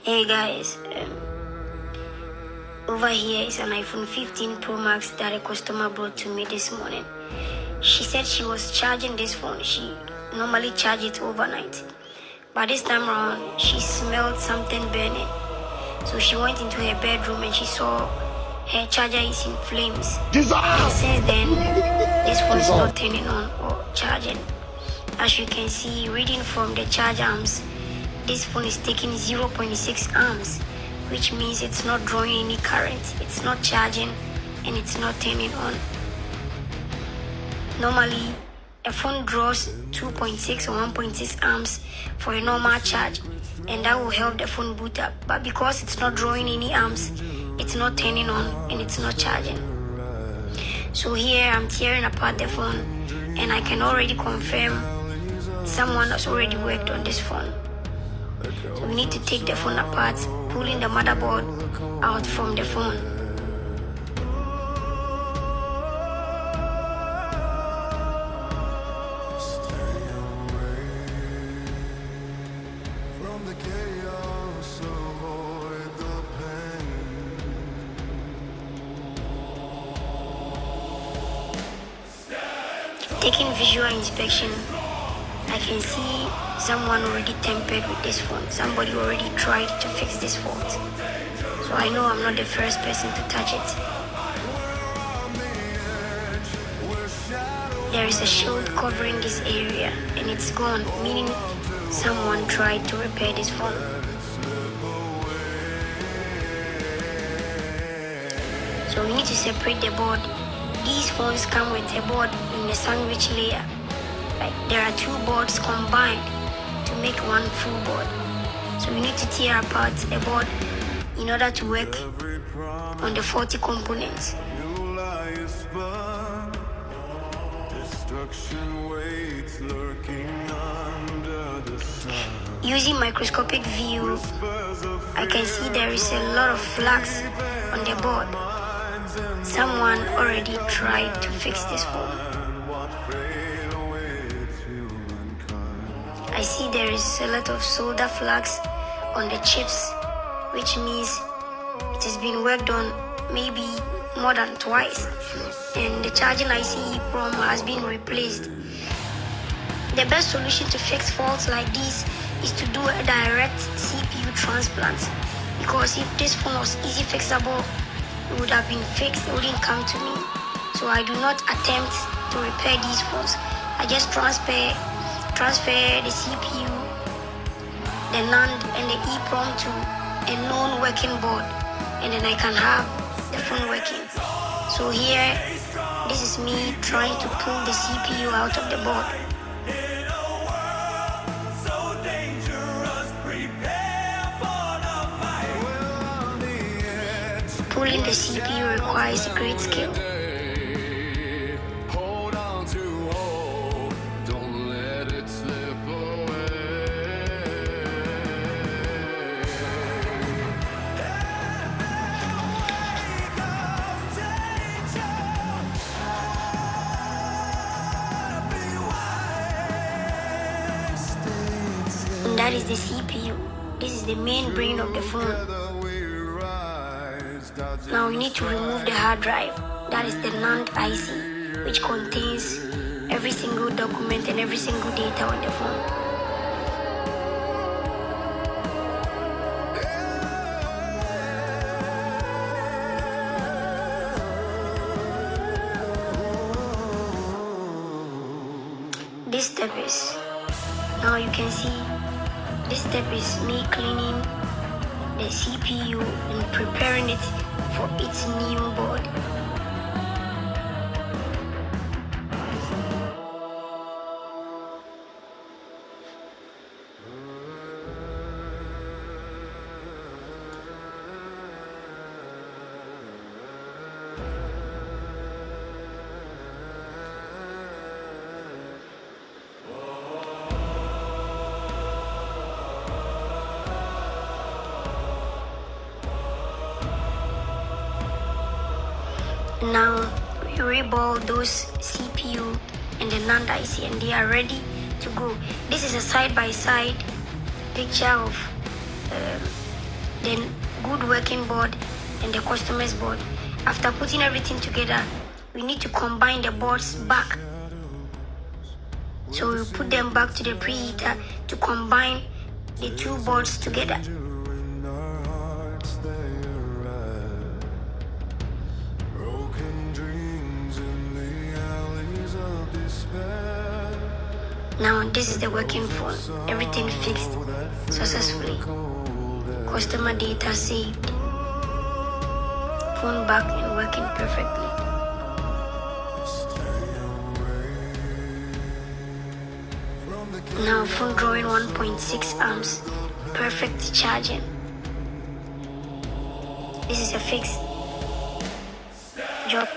Hey guys, over here is an iPhone 15 Pro Max that a customer brought to me this morning. She said she was charging this phone. She normally charges it overnight. But this time around, she smelled something burning. So she went into her bedroom and she saw her charger is in flames. And since then, this phone is not turning on or charging. As you can see, reading from the charge arms, this phone is taking 0.6 amps, which means it's not drawing any current, it's not charging, and it's not turning on. Normally, a phone draws 2.6 or 1.6 amps for a normal charge, and that will help the phone boot up. But because it's not drawing any amps, it's not turning on and it's not charging. So here I'm tearing apart the phone, and I can already confirm someone has already worked on this phone. So we need to take the phone apart, pulling the motherboard out from the phone. Taking visual inspection, I can see someone already tampered with this phone. Somebody already tried to fix this fault. So I know I'm not the first person to touch it. There is a shield covering this area and it's gone, meaning someone tried to repair this phone. So we need to separate the board. These phones come with a board in the sandwich layer. Like there are two boards combined to make one full board. So we need to tear apart a board in order to work on the faulty components. Using microscopic view, I can see there is a lot of flags on the board. Someone already tried to fix this phone. I see there is a lot of solder flags on the chips, which means it has been worked on maybe more than twice, and the charging IC ROM has been replaced. The best solution to fix faults like this is to do a direct CPU transplant, because if this phone was easy fixable, it would have been fixed, it wouldn't come to me. So I do not attempt to repair these phones. I just transfer the CPU, the NAND and the EEPROM to a known working board, and then I can have the phone working. So here, this is me trying to pull the CPU out of the board. Pulling the CPU requires great skill. And that is the CPU. This is the main brain of the phone. Now we need to remove the hard drive. That is the NAND IC, which contains every single document and every single data on the phone. This step is, now you can see, this step is me cleaning the CPU and preparing it for its new board. Now we reball those CPU and the NAND IC and they are ready to go. This is a side-by-side picture of then good working board, and the customer's board. After putting everything together, we need to combine the boards back. So we put them back to the preheater to combine the two boards together. Now this is the working phone. Everything fixed successfully. Customer data saved. Phone back and working perfectly. Now phone drawing 1.6 amps. Perfect charging. This is a fix. Job